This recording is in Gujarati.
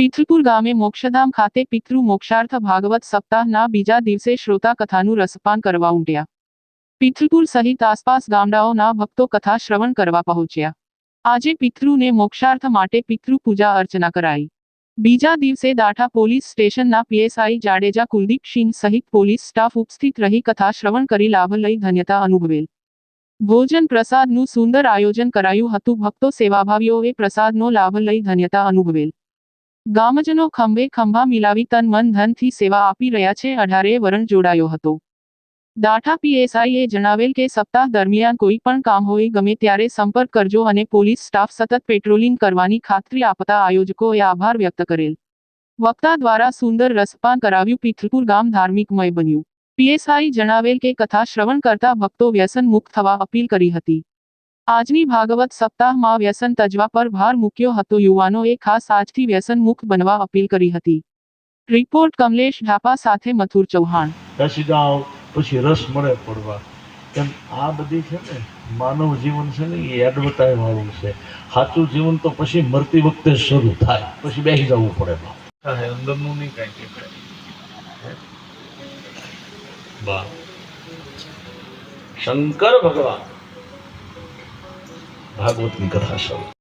પિથલપુર ગામે મોક્ષધામ ખાતે પિતૃ મોક્ષાર્થ ભાગવત સપ્તાહના બીજા દિવસે શ્રોતા કથાનું રસપાન કરવા ઉમટ્યા. પિથલપુર સહિત આસપાસ ગામડાઓના ભક્તો કથા શ્રવણ કરવા પહોંચ્યા. આજે પિતૃને મોક્ષાર્થ માટે પિતૃ પૂજા અર્ચના કરાઈ. બીજા દિવસે દાઠા પોલીસ સ્ટેશનના પીએસઆઈ જાડેજા કુલદીપસિંહ સહિત પોલીસ સ્ટાફ ઉપસ્થિત રહી કથા શ્રવણ કરી લાભ લઈ ધન્યતા અનુભવેલ. ભોજન પ્રસાદનું સુંદર આયોજન કરાયું હતું. ભક્તો સેવાભાવીઓએ પ્રસાદનો લાભ લઈ ધન્યતા અનુભવેલ. ગામજનો ખંભે ખંભા મિલાવી તન મન ધનથી સેવા આપી રહ્યા છે. 18 વરણ જોડાયો હતો. દાઠા પીએસઆઈએ જણાવેલ કે સપ્તાહ દરમિયાન કોઈ પણ કામ હોય ગમે ત્યારે સંપર્ક કરજો અને પોલીસ સ્ટાફ સતત પેટ્રોલિંગ કરવાની ખાતરી આપતા આયોજકોએ આભાર વ્યક્ત કરેલ. વક્તા દ્વારા સુંદર રસપાન કરાવ્યું. પિથલપુર ગામ ધાર્મિકમય બન્યું. પીએસઆઈ જણાવેલ કે કથા શ્રવણ કરતા ભક્તો વ્યસન મુક્ત થવા અપીલ કરી હતી. આજની ભાગવત સપ્તાહમાં વ્યસન તજવા પર ભાર મૂક્યો હતો. યુવાનોએ ખાસ આજથી વ્યસન મુક્ત બનવા અપીલ કરી હતી. રિપોર્ટ કમલેશ ઢાપા સાથે મથુર ચૌહાણ. બેસી જાઓ પછી રસ મળે પડવા. એમ આ બધી છે ને માનવ જીવન છે ને એ એડવર્ટાઈઝ વાળું છે. સાચું જીવન તો પછી મરતી વખતે શરૂ થાય, પછી બેસી જવું પડે. અંદરનું નહીં કાંઈ કે બા શંકર ભગવાન ભાગવતની કથા શરૂ.